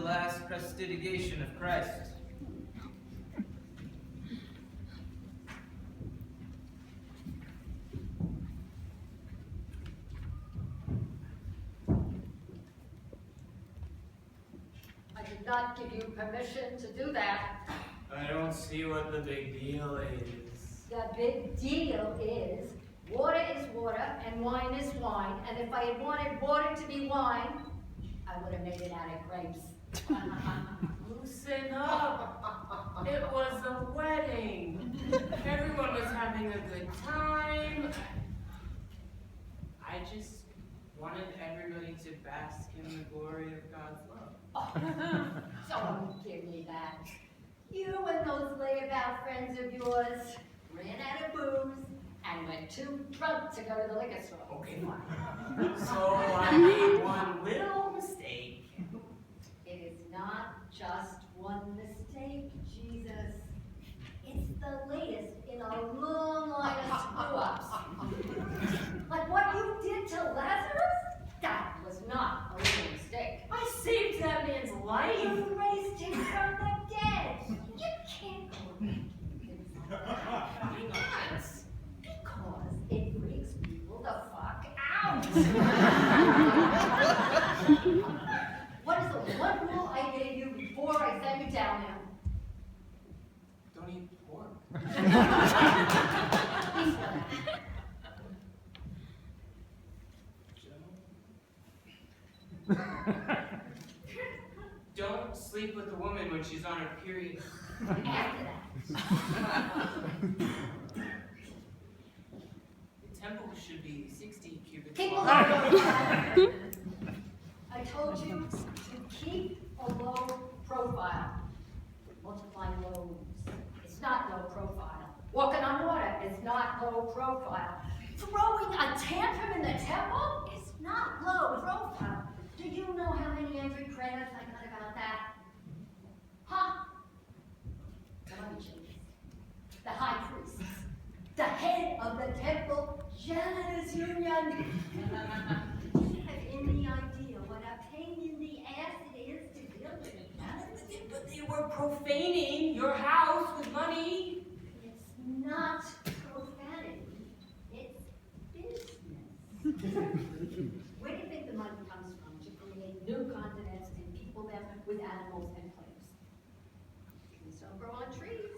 last Prestidigitation of Christ. I did not give you permission to do that. I don't see what the big deal is. The big deal is, water is water and wine is wine, and if I had wanted water to be wine, I would have made it out of grapes. Loosen up. It was a wedding. Everyone was having a good time. I just wanted everybody to bask in the glory of God's love. Oh, don't give me that. You and those layabout friends of yours ran out of booze and were too drunk to go to the liquor store. Okay, fine. So I made one little mistake. It is not just one mistake, Jesus. It's the latest in a long line of screw-ups. Like what you did to Lazarus? That was not a little mistake. I saved that man's life. You raised him from the dead. You can't go back. Why not? Because it freaks people the fuck out. What is the one rule I gave you before I sent you down there? Don't eat pork. Don't sleep with a woman when she's on her period. After that. The temple should be 60 cubic Keep a wide. low profile. I told you to keep a low profile. Multiplying lows. It's not low profile. Walking on water is not low profile. Throwing a tantrum in the temple is not low profile. Do you know how many angry prayers I got about that? Huh? Come on, Jesus. The high priest, the head of the temple janitors union. Do you have any idea what a pain in the ass it is to deal with a janitor? But they were profaning your house with money. It's not profanity, it's business. Where do you think the money comes from to create new continents and people them with animals and plants? Trees don't grow on trees.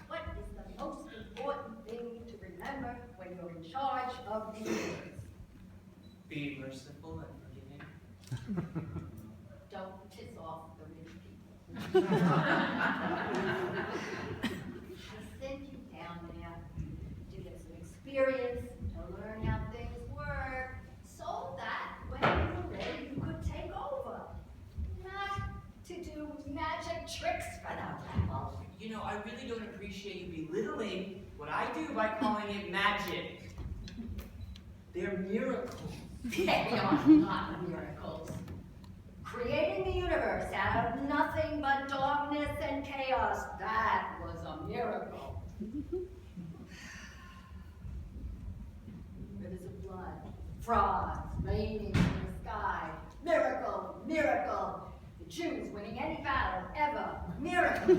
What is the most important thing to remember when you're in charge of the universe? Be merciful and forgiving. Don't piss off the rich people. I sent you down there to get some experience, to learn how things work, so that when you were ready, you could take over. Not to do magic tricks for the devil. You know, I really don't appreciate you belittling what I do by calling it magic. They're miracles. They are not miracles. Creating the universe out of nothing but darkness and chaos, that was a miracle. Rivers of blood, frogs raining from the sky, miracle, miracle. The Jews winning any battle ever, miracle.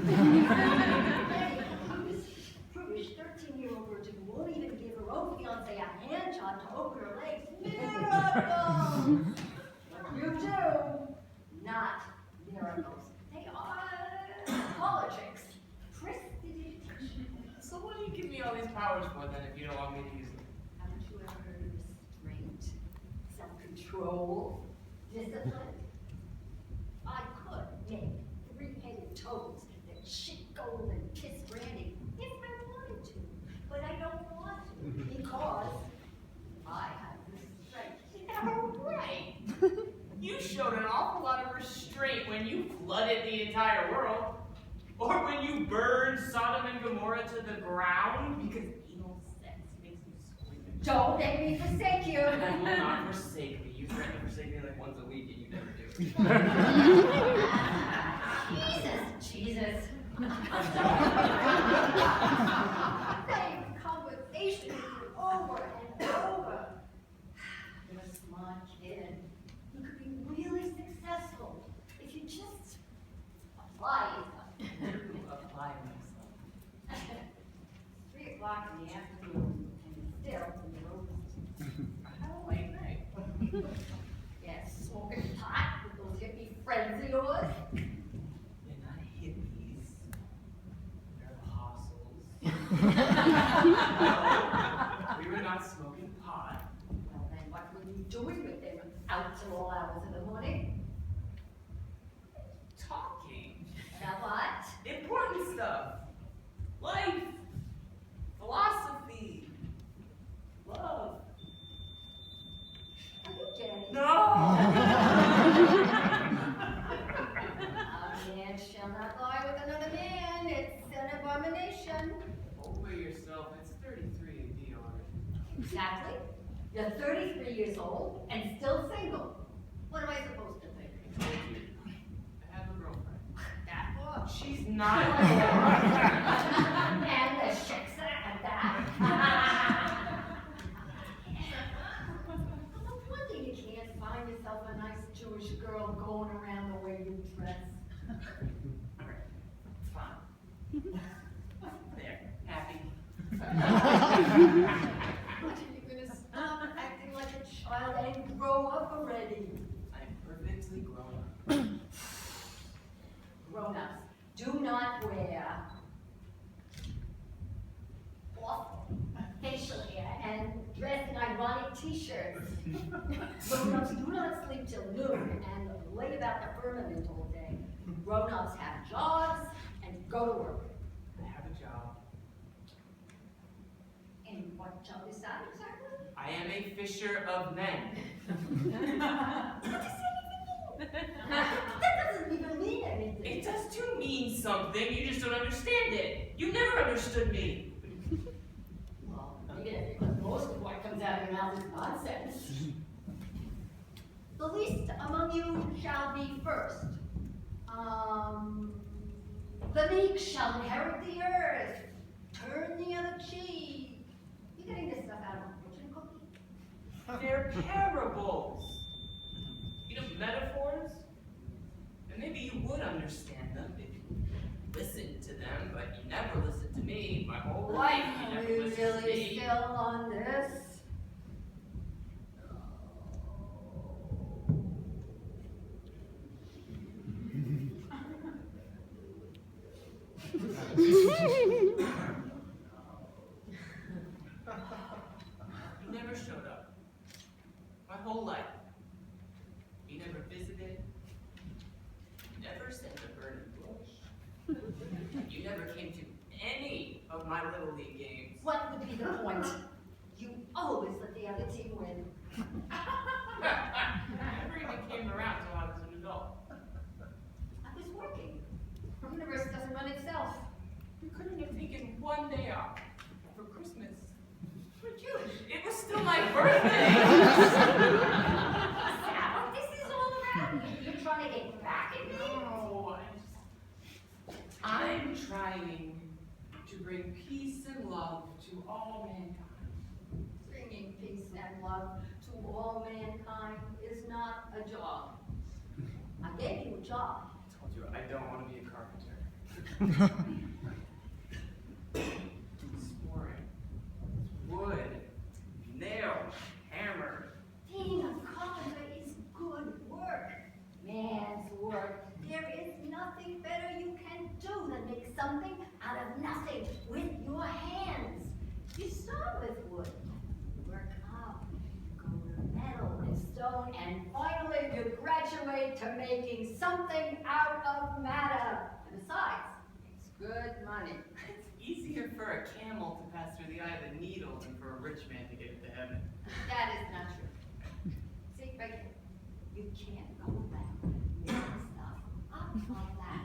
Prudish 13-year-old virgin who won't even give her own fiance a hand job to open her legs, miracle. What you do, not miracles. They are politics. Prestidigitation. So what do you give me all these powers for then if you don't want me to use them? Haven't you ever heard of restraint, self-control, discipline? I could make 3-headed toads that shit gold and kiss brandy if I wanted to, but I don't want to because I have restraint. Yeah, right. You showed an awful lot of restraint when you flooded the entire world. Or when you burned Sodom and Gomorrah to the ground because anal sex makes you squeamish. Don't make me forsake you. You will not forsake me. You threaten to forsake me like once a week and you never do. Jesus. Same conversation over and over. You're smart o'clock in the afternoon, and you're still in the road. How late night? Yes, smoking pot with those hippie friends of yours. They're not hippies. They're apostles. No, we were not smoking pot. Well, then what were you doing with them out till all hours of the morning? Talking. About what? Important stuff. Life. Philosophy. Love. Are you kidding? No! A man shall not lie with another man. It's an abomination. Over yourself, it's 33 AD already. Exactly. You're 33 years old and still single. What am I supposed to think? I told you. I have a girlfriend. That book. She's not. And the Schachter at that. No wonder you can't find yourself a nice Jewish girl going around the way you dress. Alright, fine. There, happy. Are you gonna stop acting like a child and grow up already? I'm perfectly grown up. Grown-ups, do not wear awful facial hair and dress in ironic t-shirts. Grown-ups do not sleep till noon and lay about the firmament all day. Grown-ups have jobs and go to work. I have a job. And what job is that exactly? I am a fisher of men. That doesn't even mean anything. It does too mean something, you just don't understand it. You never understood me. Well, maybe because most of what comes out of your mouth is nonsense. The least among you shall be first. The meek shall inherit the earth. Turn the other cheek. You getting this stuff out of a fortune cookie? They're parables. You know, metaphors? And maybe you would understand them if you listened to them, but you never listened to me. My whole life, you Are never you listened to really me. still on this? You never showed up. My whole life. You never visited. You never sent a burning bush. You never came to any of my Little League games. What would be the point? You always let the other team win. I never even came around until I was an adult. I was working. The universe doesn't run itself. You couldn't have taken one day off for Christmas. We're Jewish. It was still my birthday. Sal, this is all around you. You're trying to get back at me. No, I'm trying to bring peace and love to all mankind. Bringing peace and love to all mankind is not a job. I gave you a job. I told you I don't want to be a carpenter. It's boring. It's wood, nails, hammer. Being a carpenter is good work. Man's work. There is nothing better you can do than make something out of nothing with your hands. You start with wood, work up, go to metal and stone, and finally you graduate to making something out of matter. And besides, it's good money. It's easier for a camel to pass through the eye of a needle than for a rich man to get into heaven. That is not true. See, right here, you can't go around making stuff up like that.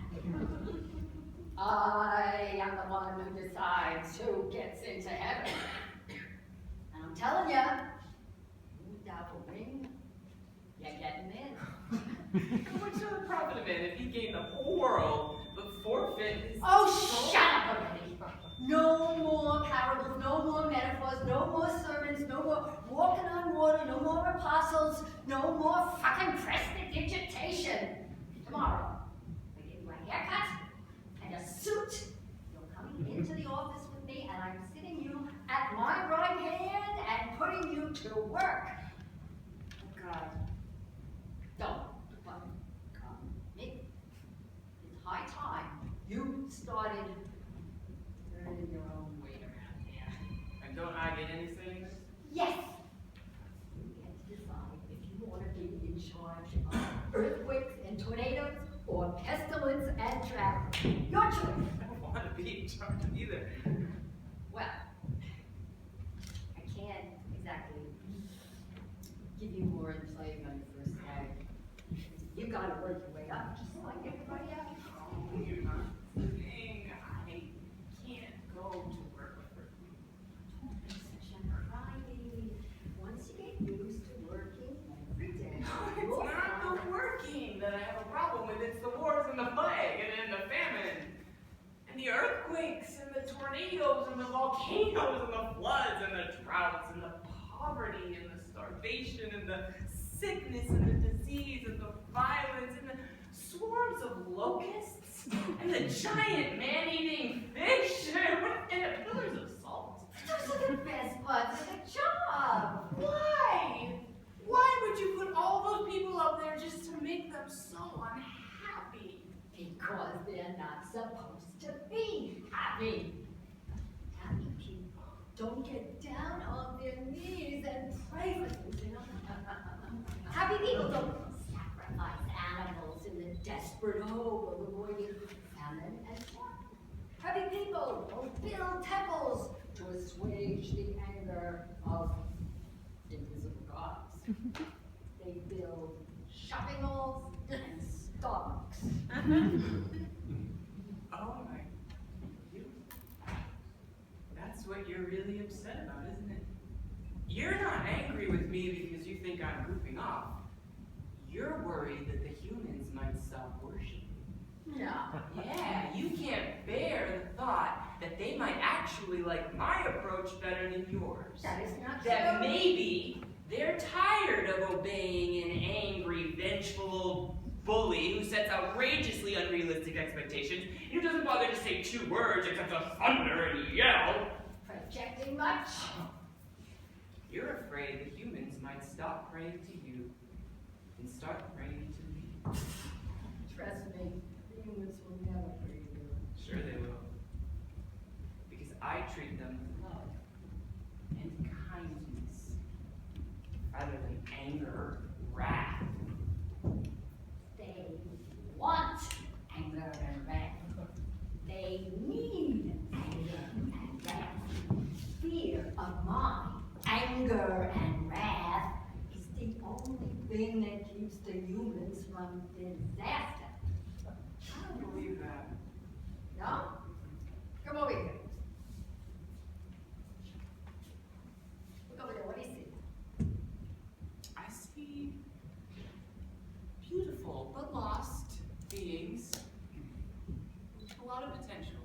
I am the one who decides who gets into heaven. And I'm telling you, without a ring, you're getting in. What's the profit of it if you gain the whole world, but forfeit his Oh, soul? shut up already. No more parables, no more metaphors, no more sermons, no more walking on water, no more apostles, no more fucking prestidigitation. Tomorrow, I give you a haircut and a suit. You're coming into the office with me, and I'm sitting you to work. Oh, God. Don't Nick, it's high time you started earning your own weight around here. And don't I get any say? Yes! You get to decide if you want to be in charge of earthquakes and tornadoes or pestilence and drought. Your choice. I don't want to be in charge of either. Well, I can't exactly give you more insight on your first day. You gotta work your way up, just like everybody else. Oh, you're not kidding. I can't go to work with her. Such a crybaby. Once you get used to working every day, It's you'll not find the working that I have a problem with. It's the wars and the plague and the famine. And the earthquakes and the tornadoes and the volcanoes and the floods and the droughts and the poverty and the starvation and the sickness and the disease and the violence and the swarms of locusts and the giant man-eating fish and the pillars of salt. those are the best parts of the job. Why? Why would you put all those people up there just to make them so unhappy? Because they're not supposed to be happy. Happy people don't get down on their knees and pray for things, you know? Happy people don't sacrifice animals in the desperate hope of avoiding famine and death. Happy people don't build temples to assuage the anger of invisible gods. They build shopping malls and Starbucks. Oh my. You. That's what you're really upset about, isn't it? You're not angry with me because you think I'm goofing off. You're worried that the humans might stop worshiping. No. Yeah, you can't bear the thought that they might actually like my approach better than yours. That is not That true. maybe they're tired of obeying an angry, vengeful bully who sets outrageously unrealistic expectations and who doesn't bother to say 2 words except to thunder and yell. Projecting much? You're afraid the humans might stop praying to you and start praying to me. Trust me, the humans will never pray you. Sure they will. Because I treat them with love and kindness rather than anger, wrath. They want anger and wrath. They need anger and wrath. Fear of mine, anger and wrath, is the only thing that keeps the humans from disaster. I don't believe that. No? Come over here. Look over there, what do you see? I see beautiful but lost beings with a lot of potential,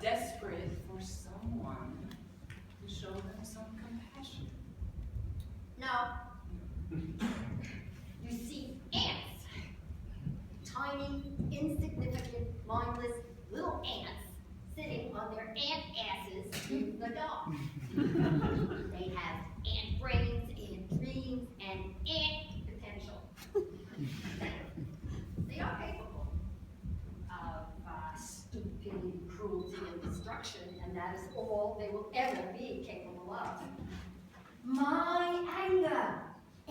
desperate for someone to show them some compassion. No. You see ants. Tiny, insignificant, mindless little ants sitting on their ant asses in the dark. They have ant brains, ant dreams, and ant potential. They are capable of stupidity, cruelty, and destruction, and that is all they will ever be capable of. My anger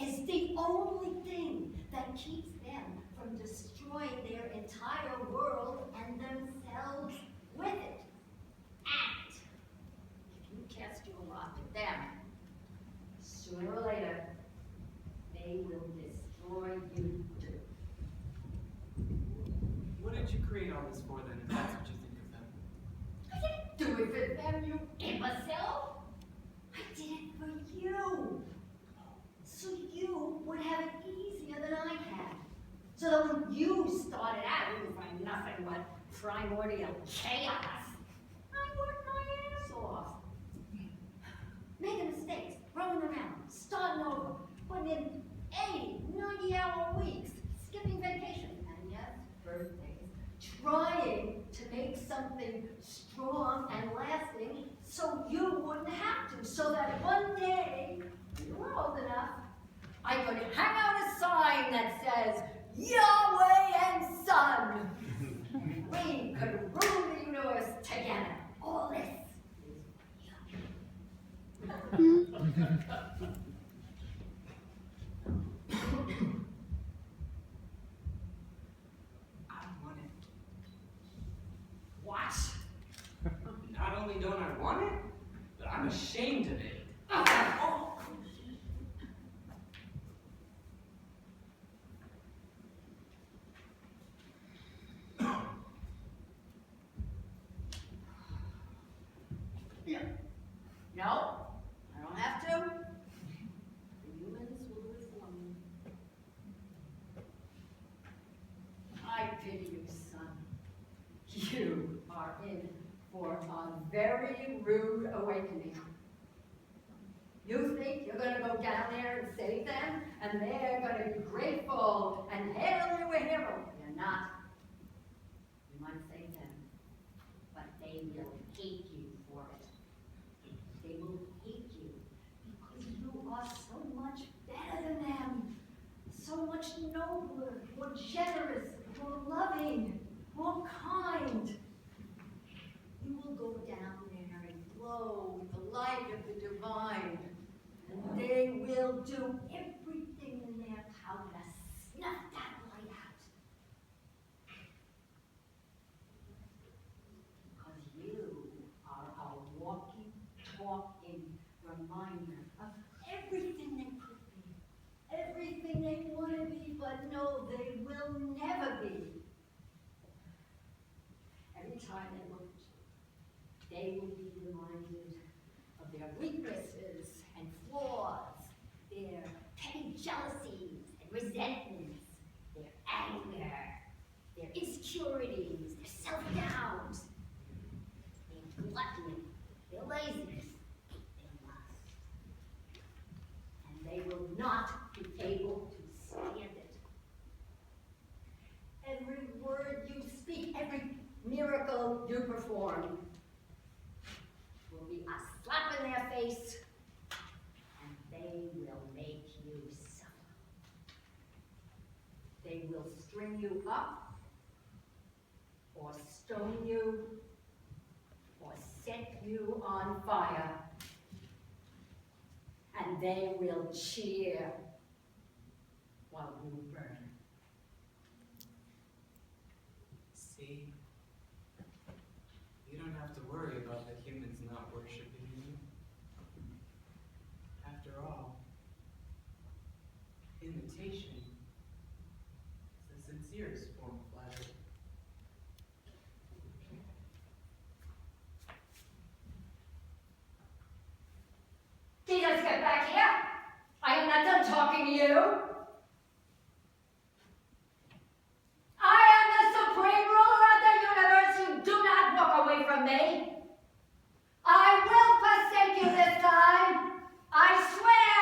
is the only thing that keeps them from destroying their entire world and themselves with it. Act. If you cast your lot at them, sooner or later, they will destroy you too. What did you create all this for then, if that's what you think of them? I didn't do it for them, you imbecile. I did it for you. So you would have it easier than I had. So that when you started out, you would find nothing but primordial chaos. I worked my ass off. Making mistakes, rolling around, starting over, putting in 80, 90-hour weeks, skipping vacations, and yes, birthdays, trying to make something strong and lasting so you wouldn't have to, so that one day, when you're old enough, I could hang out a sign that says, Yahweh and Son. We could rule the universe together. All this is I want it. what? Not only don't I want it, but I'm ashamed of it. Oh. No, I don't have to. The humans will do it for me. I pity you, son. You are in for a very rude awakening. You think you're going to go down there and save them, and they're going to be grateful and hail you a hero. You're not. You might save them, but they will hate you for it. They will hate you because you are so much better than them, so much nobler, more generous, more loving, more kind. You will go down there and glow with the light of the divine, and they will do everything in their power to snuff that light out. Because you are a walking, talking reminder of everything they could be, everything they want to be, but no, they will never be. Every time they look at you, they will be reminded of their weaknesses and flaws, their petty jealousies and resentments, their anger, their insecurities, their self-doubts, their gluttony, their laziness, their lust. And they will not be able to stand it. Every word you speak, every miracle you perform will be a slap in their face, and they will make you suffer. They will string you up, or stone you, or set you on fire, and they will cheer while you burn. See? You don't have to worry about the humans not worshiping you. After all, imitation is the sincerest form of flattery. Jesus, get back here! I am not done talking to you! I am the supreme ruler of the universe! You do not walk away from me! I will forsake you this time! I swear!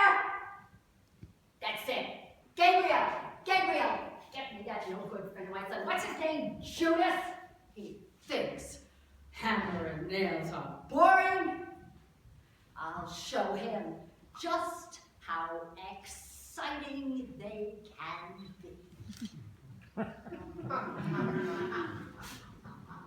That's it! Gabriel! Gabriel! Get me that no good friend of my son. What's his name? Judas? He thinks hammer and nails are boring. I'll show him just how exciting they can be.